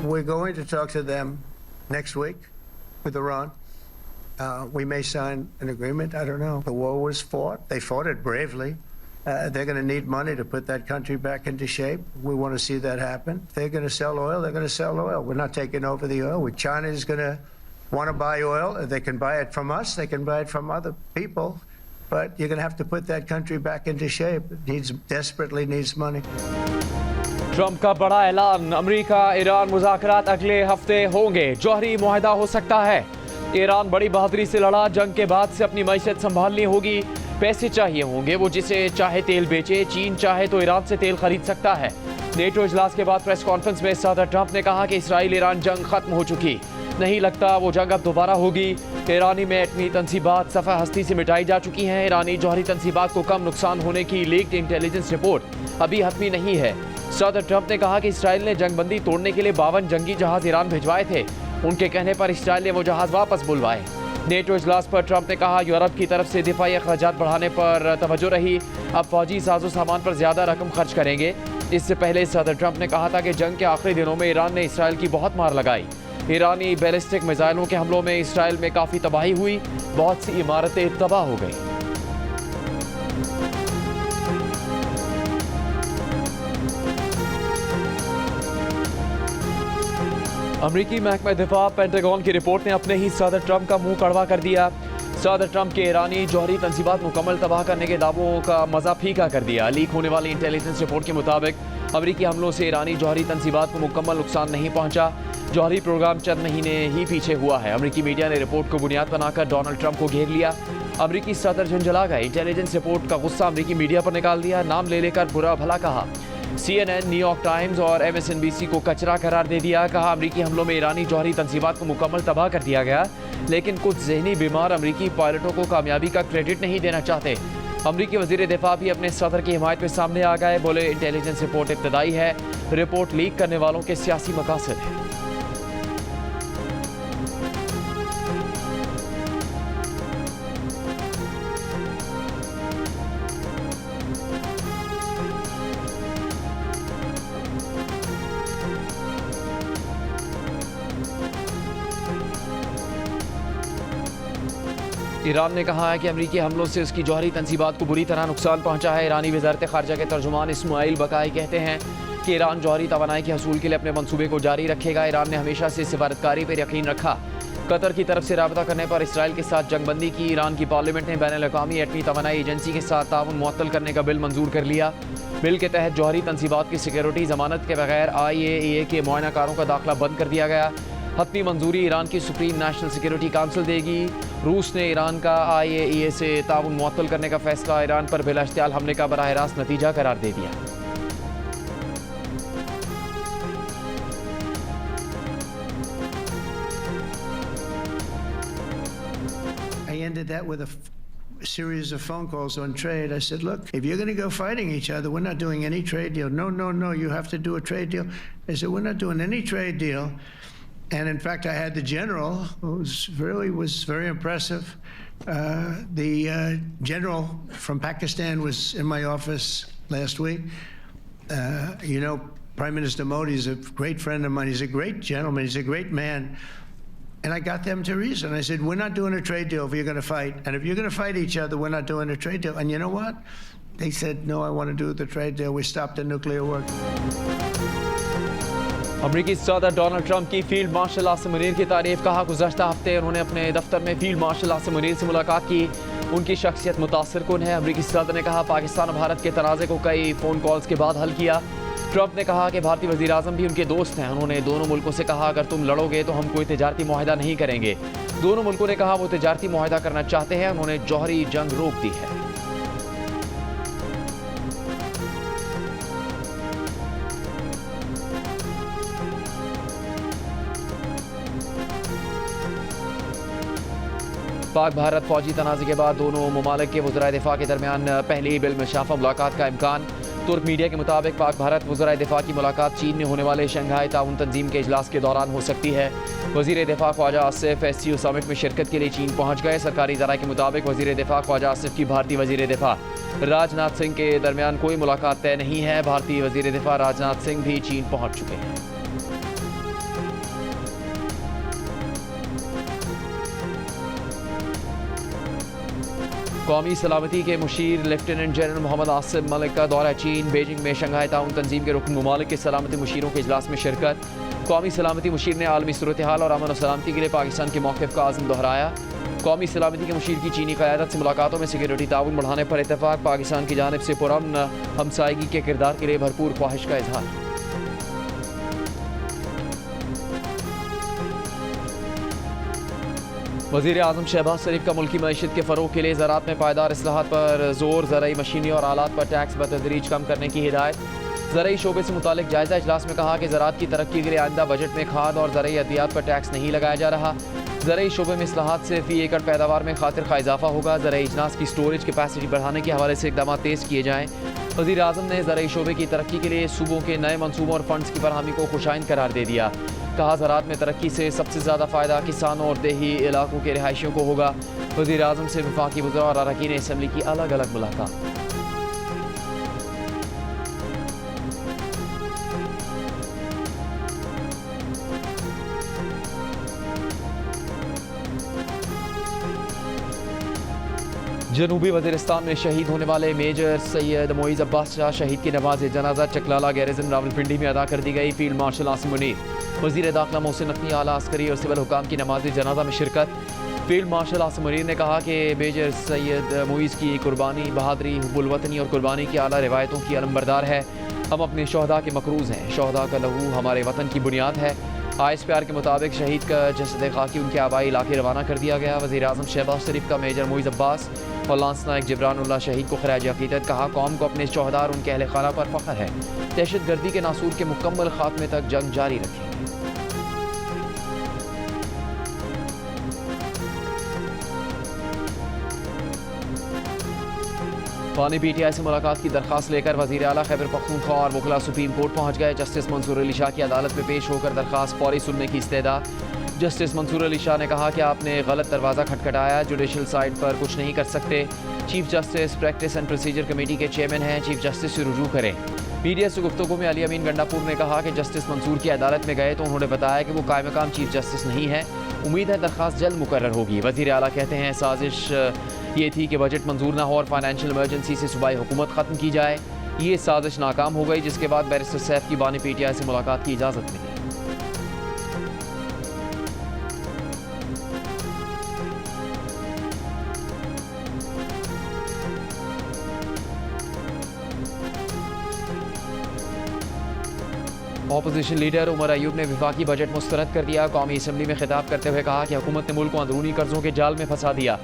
We're going to talk to them next week with Iran. We may sign an agreement. I don't know. The war was fought. They fought it bravely. They're going to need money to put that country back into shape. We want to see that happen. If they're going to sell oil, they're going to sell oil. We're not taking over the oil. China is going to want to buy oil. They can buy it from us. They can buy it from other people. But you're going to have to put that country back into shape. It desperately needs money. Trump का बड़ा ऐलान, America Iran मुज़ाकरात अगले हफ्ते होंगे, जौहरी मुआहदा हो सकता है। Iran बड़ी बहादुरी से लड़ा, जंग के बाद से अपनी मईशत संभालनी होगी, पैसे चाहिए होंगे, वो जिसे चाहे तेल बेचे, चीन चाहे तो ईरान से तेल खरीद सकता है। नेटो इजलास के बाद प्रेस कॉन्फ्रेंस में सदर ट्रंप ने कहा कि इसराइल ईरान जंग खत्म हो चुकी, नहीं लगता वो जंग अब दोबारा होगी। ईरानी में एटमी तंसीबात सफ़ा हस्ती से मिटाई जा चुकी हैं। ईरानी जौहरी तंसीबात को कम नुकसान होने की लीक्ड इंटेलिजेंस रिपोर्ट अभी हतमी नहीं है। सदर ट्रंप ने कहा कि इसराइल ने जंगबंदी तोड़ने के लिए 52 जंगी जहाज ईरान भिजवाए थे, उनके कहने पर इसराइल ने वो जहाज वापस बुलवाए। नेटो इजलास पर ट्रंप ने कहा यूरोप की तरफ से दिफाई अखराजात बढ़ाने पर तवज्जो रही, अब फौजी साजो सामान पर ज़्यादा रकम खर्च करेंगे। इससे पहले सदर ट्रंप ने कहा था कि जंग के आखिरी दिनों में ईरान ने इसराइल की बहुत मार लगाई। ईरानी बैलिस्टिक मिसाइलों के हमलों में इसराइल में काफ़ी तबाही हुई, बहुत सी इमारतें तबाह हो गई। अमरीकी महकमा दिफा पेंटागन की रिपोर्ट ने अपने ही सदर ट्रंप का मुंह कड़वा कर दिया। सदर ट्रंप के ईरानी जौहरी तंसीबात मुकम्मल तबाह करने के दावों का मजा फीका कर दिया। लीक होने वाली इंटेलिजेंस रिपोर्ट के मुताबिक अमरीकी हमलों से ईरानी जौहरी तंसीबात को मुकम्मल नुकसान नहीं पहुंचा, जौहरी प्रोग्राम चंद महीने ही पीछे हुआ है। अमरीकी मीडिया ने रिपोर्ट को बुनियाद बनाकर डोनाल्ड ट्रंप को घेर लिया। अमरीकी सदर झुंझला गए, इंटेलिजेंस रिपोर्ट का गुस्सा अमरीकी मीडिया पर निकाल दिया, नाम ले लेकर बुरा भला कहा। CNN, न्यूयॉर्क टाइम्स और MSNBC को कचरा करार दे दिया। कहा अमरीकी हमलों में ईरानी जौहरी तंसीबात को मुकम्मल तबाह कर दिया गया, लेकिन कुछ जहनी बीमार अमरीकी पायलटों को कामयाबी का क्रेडिट नहीं देना चाहते। अमरीकी वजीर दिफा भी अपने सदर की हिमायत में सामने आ गए, बोले इंटेलिजेंस रिपोर्ट इब्तदाई है, रिपोर्ट लीक करने वालों के सियासी मकासद है। ईरान ने कहा है कि अमरीकी हमलों से उसकी जौहरी तंसीबात को बुरी तरह नुकसान पहुंचा है। ईरानी वज़ारत ख़ारजा के तर्जुमान इस्माइल बकाई कहते हैं कि ईरान जौहरी तवानाई के हसूल के लिए अपने मंसूबे को जारी रखेगा। ईरान ने हमेशा से सिफारतकारी पर यकीन रखा। कतर की तरफ से राबता करने पर इसराइल के साथ जंगबंदी की। ईरान की पार्लियामेंट ने बैनुल-अक़वामी एटमी तवानाई एजेंसी के साथ ताउन मुअत्तल करने का बिल मंजूर कर लिया। बिल के तहत जौहरी तंसीबात की सिक्योरिटी ज़मानत के बगैर IAEA के मुआयनाकारों का दाखिला बंद कर दिया गया। हतमी मंजूरी ईरान की सुप्रीम नेशनल सिक्योरिटी काउंसिल देगी। रूस ने ईरान का IAEA से ताउन मुअत्तल करने का फैसला ईरान पर बिला इख्तियार हमले का बराह रास्त नतीजा करार दे दिया। I ended that with a series of phone calls on trade. I said, look, if you're going to go fighting each other, we're not doing any trade deal. No, you have to do a trade deal. I said, we're not doing any trade deal. And in fact, I had the general, who was very impressive. The general from Pakistan was in my office last week. Prime Minister Modi is a great friend of mine. He's a great gentleman. He's a great man. And I got them to reason. I said, we're not doing a trade deal if you're going to fight. And if you're going to fight each other, we're not doing a trade deal. And you know what? They said, no, I want to do the trade deal. We stopped the nuclear work. अमरीकी सदर Donald Trump की field marshal Asim Munir की तारीफ। कहा गुज़श्ता हफ्ते उन्होंने अपने दफ्तर में फील्ड मार्शल आसिम मुनीर से मुलाकात की, उनकी शख्सियत मुतासिर कुन है। अमरीकी सदर ने कहा पाकिस्तान और भारत के तनाज़े को कई फ़ोन कॉल्स के बाद हल किया। ट्रंप ने कहा कि भारतीय वज़ीर आज़म भी उनके दोस्त हैं। उन्होंने दोनों मुल्कों से कहा अगर तुम लड़ोगे तो हम कोई तिजारती मुआहदा नहीं करेंगे। दोनों मुल्कों ने कहा वो तिजारती मुआहदा करना चाहते हैं। उन्होंने जौहरी जंग रोक दी है। पाक भारत फौजी तनाज़े के बाद दोनों ममालिक के वज़राए दिफा के दरमियान पहली बिलमुशाफ़ा मुलाकात का इम्कान। तुर्क मीडिया के मुताबिक पाक भारत वज़राए दिफा की मुलाकात चीन में होने वाले शंघाई ताउन तंजीम के इजलास के दौरान हो सकती है। वज़ीर दिफा ख्वाजा आसिफ SCO समिट में शिरकत के लिए चीन पहुँच गए। सरकारी ज़राए के मुताबिक वज़ीर दिफा ख्वाजा आसिफ की भारतीय वज़ीर दिफा राजनाथ सिंह के दरमियान कोई मुलाकात तय नहीं है। भारतीय वज़ीर दिफा राजनाथ सिंह भी चीन पहुँच चुके हैं। कौमी सलामती के मुशीर लेफ्टिनेंट जनरल मोहम्मद आसिम मलिक का दौरा चीन। बीजिंग में शंघाई ताउन तंजीम के रुकन ममालिक के सलामती मुशीरों के इजलास में शिरकत। कौमी सलामती मुशीर ने आलमी सूरत हाल और अमन और सलामती के लिए पाकिस्तान के मौक़िफ़ का आज़म दोहराया। कौमी सलामती के मुशीर की चीनी क़यादत से मुलाकातों में सिक्योरिटी ताउन बढ़ाने पर इत्तेफाक। पाकिस्तान की जानिब से पुरअमन हमसायगी के किरदार के लिए भरपूर ख्वाहिश का इजहार। वज़ीर आज़म शहबाज शरीफ का मुल्की मईशत के फ़रोग़ के लिए ज़राअत में पायदार इस्लाहात पर ज़ोर। ज़राई मशीनी और आलात पर टैक्स बतदरीज कम करने की हिदायत। ज़राई शोबे से मुतालिक जायज़ा इजलास में कहा कि ज़राअत की तरक्की के लिए आइंदा बजट में खाद और ज़राई अद्वियात पर टैक्स नहीं लगाया जा रहा। ज़राई शोबे में इस्लाहात से फ़ी एकड़ पैदावार में खातिर खा इजाफा होगा। ज़राई इजनास की स्टोरेज कैपेसिटी बढ़ाने के हवाले से इक़दाम तेज़ किए जाएँ। वज़ीर आज़म ने ज़राई शोबे की तरक्की के लिए सूबों के नए मनसूबों और फंड्स की फरहमी को खुशाइन करार दे दिया। कहा ज़राअत में तरक्की से सबसे ज़्यादा फ़ायदा किसानों और देही इलाकों के रिहायशियों को होगा। वज़ीर आज़म से वफाकी वज़रा और अरकान असम्बली की अलग अलग मुलाकात। जनूबी वज़ीरिस्तान में शहीद होने वाले मेजर सैयद मोइज़ अब्बास शाह शहीद की नमाज जनाजा चकलाला गैरिजन रावलपिंडी में अदा कर दी गई। फील्ड मार्शल आसिम मुनीर, वज़ीर दाखिला मोहसिन नकवी, आला अस्करी और सिविल हुकाम की नमाज जनाजा में शिरकत। फील्ड मार्शल आसिम मुनीर ने कहा कि मेजर सैयद मोइज़ की कुर्बानी, बहादरी, हुब्बुल-वतनी और कुर्बानी की आला रिवायतों की अलमबरदार है। हम अपने शोहदा के मकरूज़ हैं। शोहदा का लहू हमारे वतन की बुनियाद है। ISPR के मुताबिक शहीद का जसद खाकी उनके आबाई इलाके रवाना कर दिया गया। वज़ीर आज़म शहबाज शरीफ का मेजर मोइज़ अब्बास और लांस नायक जिब्रानुल्लाह शहीद को खराज अक़ीदत। कहा कौम को अपने शोहदा और उनके अहल खाना पर फ़ख्र है। दहशत गर्दी के नासूर के मुकम्मल खात्मे तक जंग जारी रखेंगे। पानी PTI से मुलाकात की दरख्वास्त लेकर वज़ीर आला खैबर पख्तूनख्वा और वकला सुप्रीम कोर्ट पहुँच गए। जस्टिस मंसूर अली शाह की अदालत में पेश होकर दरख्वास्त फौरी सुनने की इस्तेदा। जस्टिस मंसूर अली शाह ने कहा कि आपने गलत दरवाज़ा खटखटाया, जुडिशल साइड पर कुछ नहीं कर सकते। Chief justice practice and procedure committee के चेयरमैन हैं, चीफ जस्टिस से रुजू करें। मीडिया से गुफ्तगू में अली अमीन गंडापुर ने कहा कि जस्टिस मंसूर की अदालत में गए तो उन्होंने बताया कि वो कायम मकाम चीफ जस्टिस नहीं है। उम्मीद है दरख्वास्त जल्द मुकर्रर होगी। वज़ीर आला कहते हैं साजिश ये थी कि बजट मंजूर ना हो और फाइनेंशियल इमरजेंसी से सूबाई हुकूमत ख़त्म की जाए। ये साजिश नाकाम हो गई, जिसके बाद बैरिस्टर सैफ की बानी PTI से मुलाकात की इजाज़त मिली। ऑपोजिशन लीडर उमर अयूब ने वफाकी बजट मुस्तरद कर दिया। कौमी असम्बली में खिताब करते हुए कहा कि हुकूमत ने मुल्क को अंदरूनी कर्जों के जाल में फंसा दिया।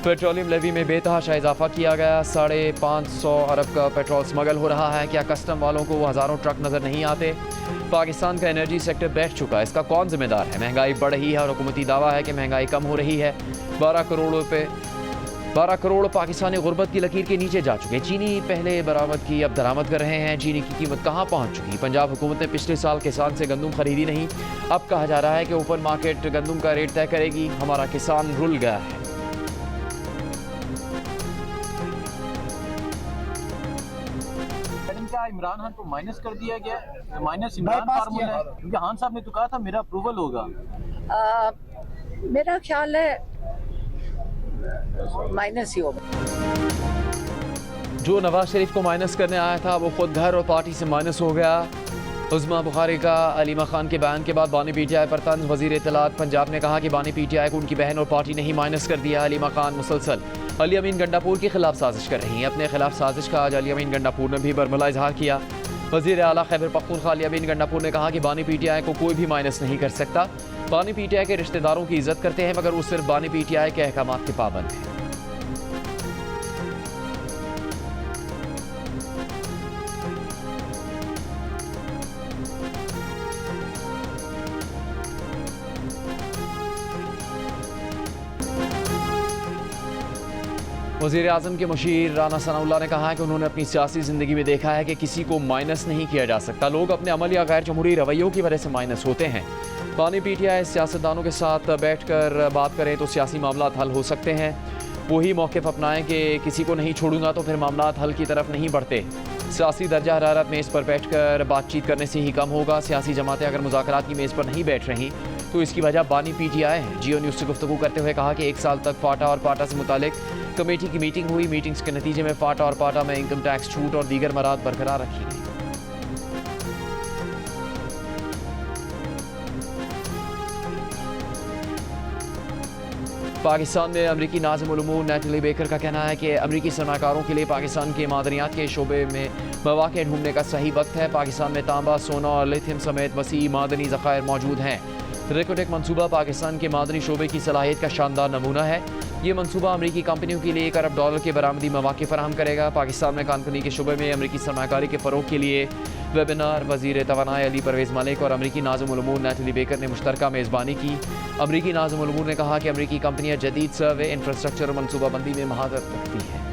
पेट्रोलियम लेवी में बेतहाशा इजाफा किया गया। 550 अरब का पेट्रोल स्मगल हो रहा है। क्या कस्टम वालों को वो हज़ारों ट्रक नज़र नहीं आते? पाकिस्तान का एनर्जी सेक्टर बैठ चुका है, इसका कौन जिम्मेदार है? महंगाई बढ़ रही है और हुकूमती दावा है कि महंगाई कम हो रही है। 12 करोड़ पाकिस्तानी गुर्बत की लकीर के नीचे जा चुके। चीनी पहले बरामद की, अब दरामद कर रहे हैं। चीनी की कीमत कहाँ पहुँच चुकी? पंजाब हुकूमत ने पिछले साल किसान से गंदम खरीदी नहीं। अब कहा जा रहा है कि ओपन मार्केट गंदम का रेट तय करेगी। हमारा किसान रुल गया है। इमरान खान को माइनस कर दिया गया। माइनस इमरान फार्मूला है, क्योंकि खान साहब ने तो कहा था मेरा अप्रूवल होगा। मेरा ख्याल है माइनस ही होगा। जो नवाज शरीफ को माइनस करने आया था वो खुद घर और पार्टी से माइनस हो गया। उज़्मा बुखारी का अलीमा खान के बयान के बाद बानी PTI पर तंज। वज़ीर इत्तलात पंजाब ने कहा कि बानी PTI को उनकी बहन और पार्टी ने ही माइनस कर दिया। अलीमा खान मुसलसल अली अमीन गंडापुर के खिलाफ साजिश कर रही हैं। अपने खिलाफ साजिश का आज अली अमीन गंडापुर ने भी बरमला इजहार किया। वज़ीर आला खैबर पख्तूनख्वा अली अमीन गंडापुर ने कहा कि बानी PTI को कोई भी माइनस नहीं कर सकता। बानी PTI के रिश्तेदारों की इज्जत करते हैं, मगर वो सिर्फ बानी PTI के अहकामात के पाबंद हैं। वज़ीर आज़म के मुशीर राना सनाउल्लाह ने कहा है कि उन्होंने अपनी सियासी ज़िंदगी में देखा है कि किसी को माइनस नहीं किया जा सकता। लोग अपने अमल या गैर जमहूरी रवैयों की वजह से माइनस होते हैं। बानी PTI सियासतदानों के साथ बैठकर बात करें तो सियासी मामला हल हो सकते हैं। वही मौक़िफ़ अपनाएं कि किसी को नहीं छोड़ूंगा तो फिर मामला हल की तरफ नहीं बढ़ते। सियासी दर्जा हरारत मेज़ पर बैठ कर बातचीत करने से ही कम होगा। सियासी जमातें अगर मुज़ाकरात की मेज़ पर नहीं बैठ रही तो इसकी वजह बानी PTI है। जियो न्यूज़ से गुफ्तगू करते हुए कहा कि 1 साल तक फाटा और पाटा से मुतालिक कमेटी की मीटिंग हुई। मीटिंग्स के नतीजे में फाटा और पाटा में इनकम टैक्स छूट और दीगर मराद बरकरार रखी गई। पाकिस्तान में अमरीकी नाज़िम उल उमूर नेटली बेकर का कहना है कि अमरीकी सरमाकारों के लिए पाकिस्तान के मादनियात के शोबे में मौक़े ढूंढने का सही वक्त है। पाकिस्तान में तांबा, सोना और लिथियम समेत वसी मादनी ज़खायर मौजूद हैं। रिकोटेक मनसूबा पाकिस्तान के मादनी शोबे की सलाहियत का शानदार नमूना है। ये मनसूबा अमरीकी कंपनियों के लिए $1 अरब के बरामदी मौक़े फराहम करेगा। पाकिस्तान में कंपनी के शोबे में अमरीकी सरमाकारी के फ़रोग़ के लिए वेबिनार वज़ीर तवानाई अली परवेज़ मलिक और अमरीकी नाज़िम उल उमूर नेटली बेकर ने मुश्तरका मेज़बानी की। अमरीकी नाज़िम उल उमूर ने कहा कि अमरीकी कंपनियाँ जदीद सर्वे, इंफ्रास्ट्रक्चर और मनसूबाबंदी में महारत रखती हैं।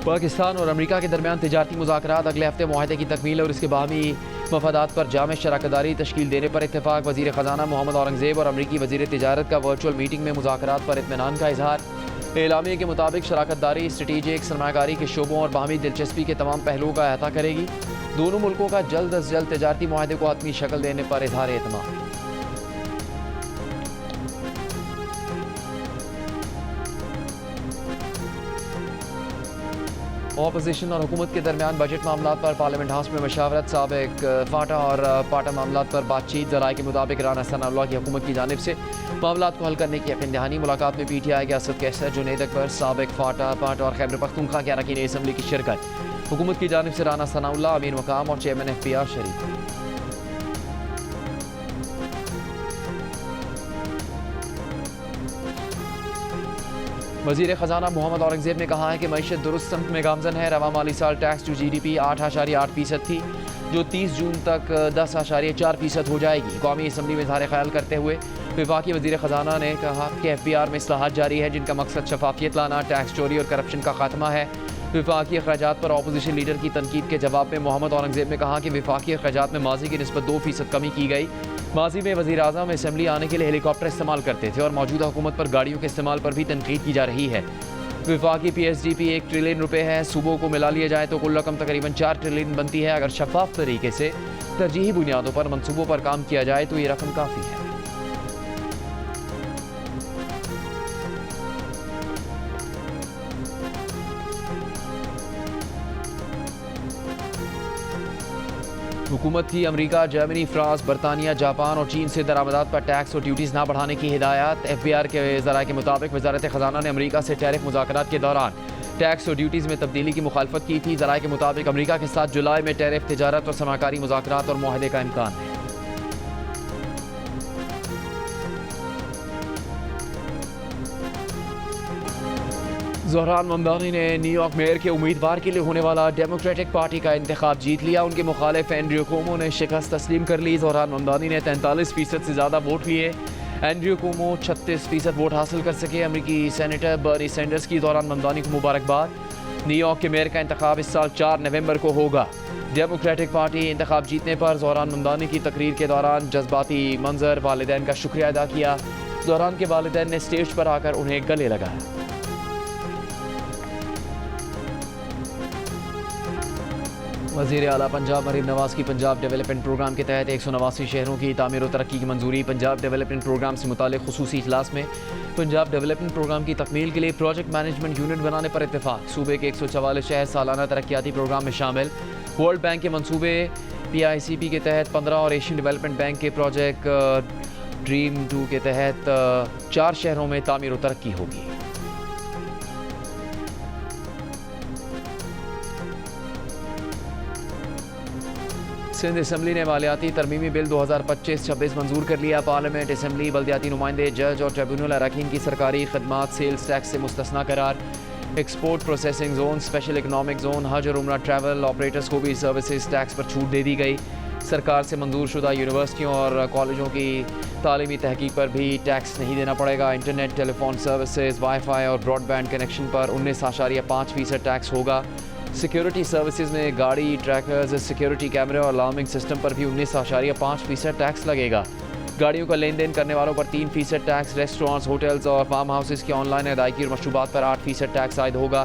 पाकिस्तान और अमरीका के दरमियान तिजारती मुज़ाकरात अगले हफ्ते मुआहदे की तकमील और इसके बाहमी मफादात पर जामे शराकतदारी तश्कील देने पर इत्तेफाक। वज़ीर ख़जाना मोहम्मद औरंगज़ेब और अमरीकी वज़ीर तिजारत का वर्चुअल मीटिंग में मुज़ाकरात पर इत्मीनान का इजहार। एलामिया के मुताबिक शराकतदारी स्ट्रेटेजिक सरमाकारी के शोबों और बाहमी दिलचस्पी के तमाम पहलुओं का अहाता करेगी। दोनों मुल्कों का जल्द अज जल्द तिजारती मुआहदे को हतमी शक्ल देने पर इजहार एतमाद। ऑपोजिशन और हुकूमत के दरमियान बजट मामला पर पार्लियामेंट हाउस में मशावरत। साबिक फाटा और पाटा मामला पर बातचीत। ज़राए के मुताबिक राना सनाउल्लाह की हुकूमत की जानिब से मामला को हल करने की यकीन दहानी। मुलाकात में PTI के असद कैसर, जुनैद अकबर, साबिक फाटा, पाटा और खैबर पख्तूनख्वा के अरकान असम्बली की शिरकत। हुकूमत की जानिब से राना सनाउल्लाह, अमीर मकाम और चेयरमैन FPR शरीक हुए। वज़ीर ख़जाना मोहम्मद औरंगज़ेब ने कहा है कि मईशत दुरुस्त समत में गामजन है। रवा माली साल टैक्स टू GDP 8.8% थी, जो 30 जून तक 10.4% हो जाएगी। कौमी असम्बली में इज़हार ख्याल करते हुए वफाकी वज़ीर ख़जाना ने कहा कि FPR में इस्लाहात जारी है, जिनका मकसद शफाफियत लाना, टैक्स चोरी और करप्शन का खात्मा है। वफाकी अखराजात पर अपोजिशन लीडर की तनकीद के जवाब में मोहम्मद औरंगज़ेब ने कहा कि वफाकी अखराजात में माजी की निस्बत 2% कमी की गई। माजी में वज़ीर आज़म असम्बली आने के लिए हेलीकॉप्टर इस्तेमाल करते थे और मौजूदा हुकूमत पर गाड़ियों के इस्तेमाल पर भी तनकीद की जा रही है। वफाकी PSDP $1 ट्रिलियन है। सूबों को मिला लिया जाए तो कुल रकम तकरीबन $4 ट्रिलियन बनती है। अगर शफाफ तरीके से तरजीही बुनियादों पर मनसूबों पर काम किया जाए तो ये रकम काफ़ी है। हुकूमत की अमेरिका, जर्मनी, फ्रांस, बरतानिया, जापान और चीन से दरामदात पर टैक्स और ड्यूटीज़ ना बढ़ाने की हिदायत। FBR के ज़राए के मुताबिक वज़ारत ख़जाना ने अमेरिका से टैरिफ मुज़ाकरात के दौरान टैक्स और ड्यूटीज़ में तब्दीली की मुखालफत की थी। ज़राए के मुताबिक अमेरिका के साथ जुलाई में टैरिफ, तिजारत और सरमाकारी मुज़ाकरात और मुआहदे का इम्कान है। ज़ोहरान ममदानी ने न्यूयॉर्क मेयर के उम्मीदवार के लिए होने वाला डेमोक्रेटिक पार्टी का इंतखाब जीत लिया। उनके मुखालिफ एंड्रयू कुओमो ने शिकस्त तस्लीम कर ली। ज़ोहरान ममदानी ने 43% से ज़्यादा वोट लिए। एंड्रयू कुओमो 36% वोट हासिल कर सके। अमरीकी सेनेटर बर्नी सैंडर्स की ज़ोहरान ममदानी को मुबारकबाद। न्यूयॉर्क के मेयर का इंतखाब इस साल 4 नवंबर को होगा। डेमोक्रेटिक पार्टी इंतखाब जीतने पर ज़ोहरान ममदानी की तकरीर के दौरान जज्बाती मंजर, वालिदैन का शुक्रिया अदा किया। ज़ोहरान के वालिदैन ने स्टेज पर आकर उन्हें गले लगाया। वज़ीर आला पंजाब मरीम नवाज़ की पंजाब डेवलपमेंट प्रोग्राम के तहत 189 शहरों की तामीर और तरक्की की मंजूरी। पंजाब डेवलपमेंट प्रोग्राम से मुतालिक खुसूसी इजलास में पंजाब डेवलपमेंट प्रोग्राम की तकमील के लिए प्रोजेक्ट मैनेजमेंट यूनिट बनाने पर इत्तेफाक। सूबे के 144 शहर सालाना तरक्याती प्रोग्राम में शामिल। वर्ल्ड बैंक के मनसूबे PICP के तहत 15 और एशियन डेवलपमेंट बैंक के प्रोजेक्ट ड्रीम 2 के तहत 4 शहरों में तामीर और तरक्की होगी। सिंध असम्बली ने मालियाती तरमीमी बिल 2025-26 मंजूर कर लिया। पार्लियामेंट, असम्बली, बल्दियाती नुमाइंदे, जज और ट्रिब्यूनल अरकान की सरकारी खदमात सेल्स टैक्स से मुस्तस्ना करार। Export processing zone, special economic zone, हज और उम्रा ट्रैवल ऑपरेटर्स को भी सर्विसेज टैक्स पर छूट दे दी गई। सरकार से मंजूर शुदा यूनिवर्सिटियों और कॉलेजों की तालीमी तहकीक पर भी टैक्स नहीं देना पड़ेगा। इंटरनेट, टेलीफोन सर्विसेज, वाईफाई और ब्रॉडबैंड कनेक्शन पर 19.5% टैक्स होगा। सिक्योरिटी सर्विसेज में गाड़ी, ट्रैकर्स, सिक्योरिटी कैमरे और अलार्मिंग सिस्टम पर भी 19.5% टैक्स लगेगा। गाड़ियों का लेन देन करने वालों पर 3% टैक्स, रेस्टोरेंट्स, होटल्स और फार्म हाउसेस की ऑनलाइन अदायगी और मशरूबात पर 8% टैक्स आयद होगा।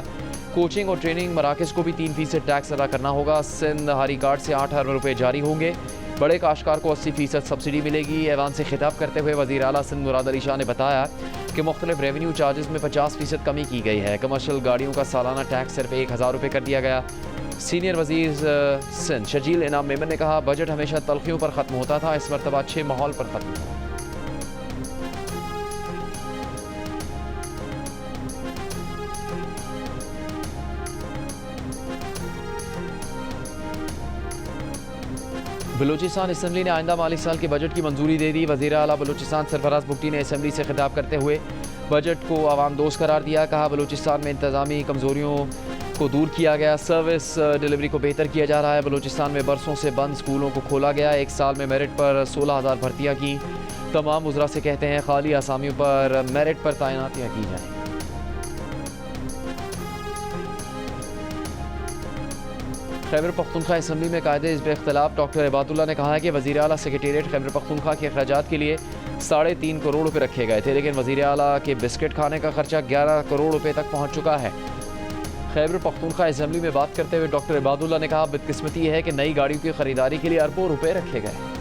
कोचिंग और ट्रेनिंग मराकज़ को भी 3% टैक्स अदा करना होगा। सिंध हारी कार्ड से 8 अरब रुपये जारी होंगे। बड़े काश्तकार को 80% सब्सिडी मिलेगी। ऐवान से खिताब करते हुए वज़ीर आला सिंध मुराद अली शाह ने बताया कि मुख्तलिफ रेवेन्यू चार्जेस में 50% कमी की गई है। कमर्शल गाड़ियों का सालाना टैक्स सिर्फ 1000 रुपये कर दिया गया। सीनियर वज़ीर सिंध शजील इनाम मेमन ने कहा, बजट हमेशा तलखियों पर ख़त्म होता था, इस मरतबा अच्छे माहौल पर ख़त्म हुआ। बलूचिस्तान असम्बली ने आइंदा माली साल के बजट की मंजूरी दे दी। वज़ीर आला बलूचिस्तान सरफराज बुगटी ने असम्बली से खिताब करते हुए बजट को आवाम दोस्त करार दिया। कहा, बलूचिस्तान में इंतज़ामी कमज़ोरियों को दूर किया गया, सर्विस डिलीवरी को बेहतर किया जा रहा है। बलूचिस्तान में बरसों से बंद स्कूलों को खोला गया। एक साल में मेरिट पर 16,000 भर्तियाँ की। तमाम वज़रा से कहते हैं खाली आसामियों पर मेरिट पर तैनातियाँ की जाएँ। खैबर पख्तूनख्वा असम्बली में कायदे हिज़्ब इख्तिलाफ डॉक्टर इबादुल्ला ने कहा है कि वज़ीर आला सेक्रेटेरिएट खैबर पख्तूनख्वा के अखराजात के लिए 3.5 करोड़ रुपये रखे गए थे, लेकिन वज़ीर आला के बिस्किट खाने का खर्चा 11 करोड़ रुपये तक पहुँच चुका है। खैबर पख्तूनख्वा असम्बली में बात करते हुए डॉक्टर इबादुल्ला ने कहा, बदकिस्मती है कि नई गाड़ियों की खरीदारी के लिए अरबों रुपये रखे गए।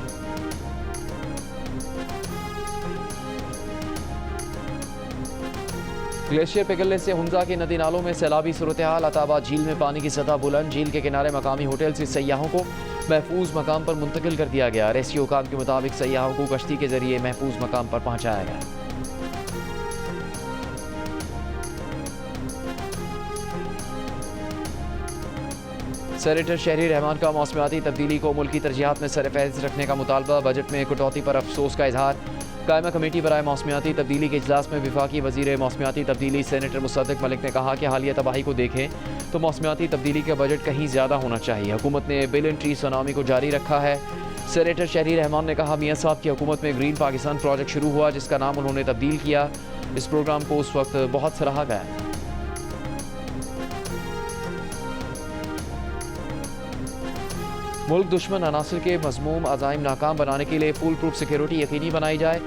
ग्लेशियर पिघलने से हुंजा के नदी नालों में सैलाबी सूरत हाल। अताबाद झील में पानी की सतह बुलंद। झील के किनारे मकामी होटल से सयाहों को महफूज मकाम पर मुंतकिल कर दिया गया। रेस्क्यू काम के मुताबिक सयाहों को कश्ती के जरिए महफूज मकाम पर पहुंचाया गया। सेनेटर शहरी रहमान का मौसमियाती तब्दीली को मुल्की तरजीहात में सरफहरिस्त रखने का मुतालबा। बजट में कटौती पर अफसोस का इजहार। कायमा कमेटी बराए मौसमियाती तब्दीली के इजलास में वफाकी वज़ीर मौसमियाती तब्दीली सेनेटर मुसद्दिक मलिक ने कहा कि हालिया तबाही को देखें तो मौसमियाती तब्दीली का बजट कहीं ज़्यादा होना चाहिए। हुकूमत ने बिलियन ट्री सुनामी को जारी रखा है। सेनेटर शहरी रहमान ने कहा, मियाँ साहब की हुकूमत में ग्रीन पाकिस्तान प्रोजेक्ट शुरू हुआ, जिसका नाम उन्होंने तब्दील किया। इस प्रोग्राम को उस वक्त बहुत सराहा गया था। मुल्क दुश्मन अनासर के मज़मूम अज़ाइम नाकाम बनाने के लिए फुल प्रूफ सिक्योरिटी यकीनी बनाई जाए।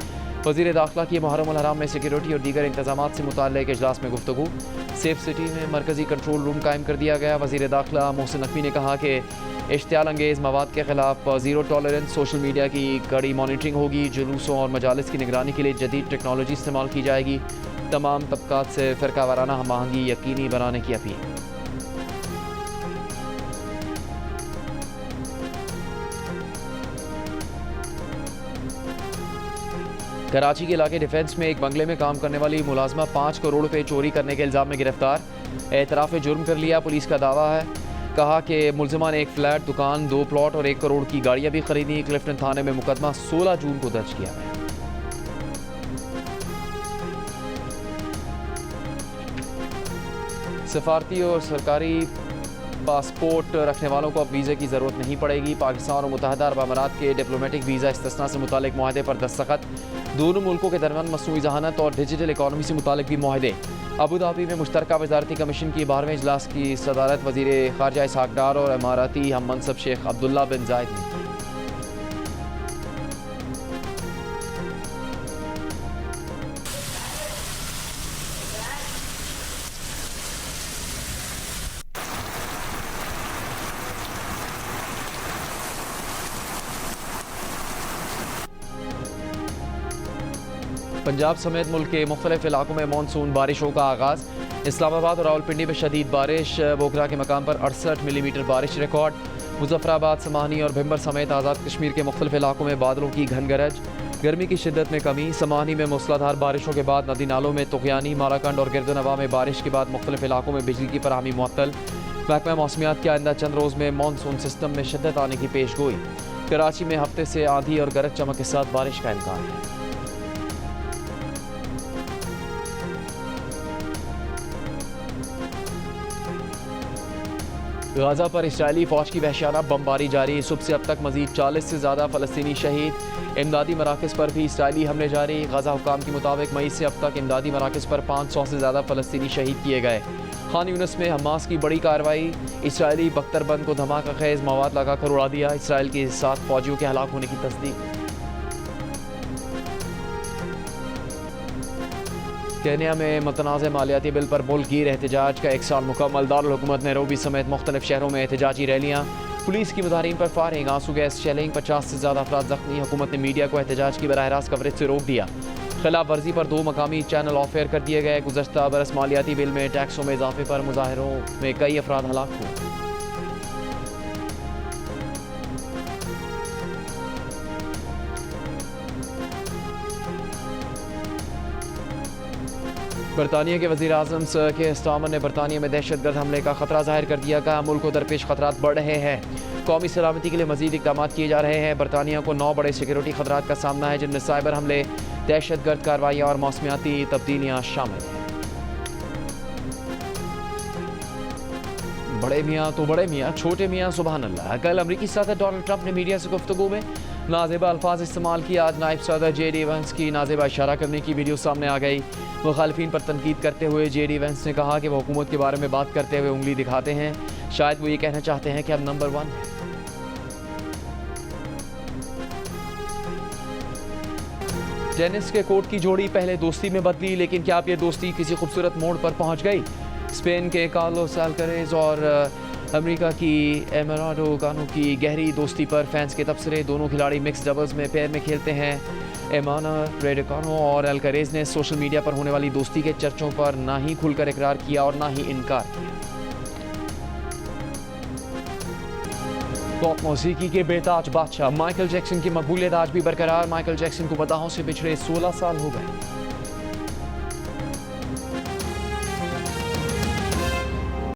वज़ीर दाखिला की मुहर्रम अल हराम में सिक्योरिटी और दीगर इंतजामात से मुताल्लिक़ इजलास में गुफ्तगू। सेफ सिटी में मरकज़ी कंट्रोल रूम कायम कर दिया गया। वज़ीर दाखिला मोहसिन नकवी ने कहा कि इश्तियाल अंगेज़ मवाद के खिलाफ ज़ीरो टॉलरेंस, सोशल मीडिया की कड़ी मॉनिटरिंग होगी। जुलूसों और मजालिस की निगरानी के लिए जदीद टेक्नोलॉजी इस्तेमाल की जाएगी। तमाम तबकात से फ़िरका वाराना हम आहंगी यकीनी बनाने की अपील। कराची के इलाके डिफेंस में एक बंगले में काम करने वाली मुलाजमा 5 करोड़ रुपए चोरी करने के इल्ज़ाम में गिरफ्तार। एतराफ़ जुर्म कर लिया, पुलिस का दावा है। कहा कि मुलजिमा ने एक फ्लैट, दुकान, 2 प्लॉट और 1 करोड़ की गाड़ियां भी खरीदी। क्लिफ्टन थाने में मुकदमा 16 जून को दर्ज किया है। सफारती और सरकारी पासपोर्ट रखने वालों को अब वीज़े की ज़रूरत नहीं पड़ेगी। पाकिस्तान और मुत्तहदा अरब अमारात के डिप्लोमेटिक वीज़ा इस्तिस्ना से मुतालिक मुआहदे पर दस्तखत। दोनों मुल्कों के दरमियान मसनूई ज़हानत और डिजिटल इकॉनमी से मुतालिक भी मुआहदे। अबू धाबी में मुश्तरका वज़ारती कमीशन की 12वें इजलास की सदारत वज़ीर ख़ारजा इसहाक़ डार और इमाराती हम मनसब शेख अब्दुल्ला बिन जायद ने की। पंजाब समेत मुल्क के मुख्तलिफ इलाकों में मानसून बारिशों का आगाज़। इस्लामाबाद और रावलपिंडी में शदीद बारिश। बोगरा के मकाम पर 68 मिलीमीटर बारिश रिकॉर्ड। मुजफ्फराबाद, समानी और भिम्बर समेत आज़ाद कश्मीर के मुख्तलिफ इलाकों में बादलों की घन गरज। गर्मी की शिद्दत में कमी। समानी में मूसलाधार बारिशों के बाद नदी नालों में तुग़यानी। माराकंड और गिरदनवा में बारिश के बाद मुख्तलिफ इलाकों में बिजली की फराहमी मुअत्तल। महकमा मौसमियात के आइंदा चंद रोज़ में मानसून सिस्टम में शिद्दत आने की पेश गोई। कराची में हफ्ते से आंधी और गरज चमक के साथ बारिश का इम्कान है। गाज़ा पर इस्राएली फ़ौज की वहशियाना बमबारी जारी। सुबह से अब तक मज़ीद 40 से ज़्यादा फ़लस्तीनी शहीद। इमदादी मराकज़ पर भी इस्राएली हमले जारी। गाज़ा हुकाम के मुताबिक मई से अब तक इमदादी मराकज़ पर 500 से ज़्यादा फ़लस्तीनी शहीद किए गए। खान यूनिस में हमास की बड़ी कार्रवाई। इसराइली बख्तरबंद को धमाका खेज मवाद लगाकर उड़ा दिया। इसराइल के 7 फ़ौजियों के हलाक होने की तस्दीक। केन्या में मतनाज़ मालियाती बिल पर मुल्कगीर एहतजाज का 1 साल मुकम्मल। दारुल हुकूमत नैरोबी समेत मुख्तलिफ शहरों में एहतजाजी रैलियाँ। पुलिस की मुजाहिरीन पर फायरिंग, आंसू गैस शेलिंग, 50 से ज़्यादा अफराद जख्मी। हुकूमत ने मीडिया को एहतजाज की बराह रास्त कवरेज से रोक दिया। खिलाफ वर्जी पर 2 मकामी चैनल ऑफ एयर कर दिए गए। गुज़श्ता बरस मालियाती बिल में टैक्सों में इजाफे पर मुजाहिरों में कई अफराद हलाक हुए। बरतानिया के वज़ीर आज़म सर के स्टामर ने बरतानिया में दहशतगर्द हमले का खतरा जाहिर कर दिया। कहा मुल्क को दरपेश खतरात बढ़ रहे हैं, कौमी सलामती के लिए मजीद इक़दाम किए जा रहे हैं। बरतानिया को 9 बड़े सिक्योरिटी खतरात का सामना है, जिनमें साइबर हमले, दहशतगर्द कार्रवाइयाँ और मौसमियाती तब्दीलियाँ शामिल हैं। बड़े मियाँ तो बड़े मियाँ, छोटे मियाँ सुबहान अल्लाह। कल अमरीकी सदर डोनाल्ड ट्रंप ने मीडिया से गुफ्तगू में नाज़ेबा अल्फाज इस्तेमाल किया। आज नायब सदर JD वैंस की नाज़ेबा इशारा करने की वीडियो सामने आ गई। मुखालिफिन पर तनकीद करते हुए JD वैंस ने कहा कि वो हुकूमत के बारे में बात करते हुए उंगली दिखाते हैं। शायद वो ये कहना चाहते हैं कि हम नंबर 1 हैं। टेनिस के कोर्ट की जोड़ी पहले दोस्ती में बदली, लेकिन क्या अब ये दोस्ती किसी खूबसूरत मोड़ पर पहुंच गई? स्पेन के कार्लोस अल्कारेज और अमेरिका की एमेरा राडुकानु की गहरी दोस्ती पर फैंस के तबसरे। दोनों खिलाड़ी मिक्स डबल्स में पेयर में खेलते हैं। एमेरा राडुकानु और अल्कारेज ने सोशल मीडिया पर होने वाली दोस्ती के चर्चों पर ना ही खुलकर इकरार किया और ना ही इनकार किया। पॉप मौसीकी के बेताज बादशाह माइकल जैक्सन की मकबूलियत आज भी बरकरार। माइकल जैक्सन को मदाहों से पिछड़े 16 साल हो गए।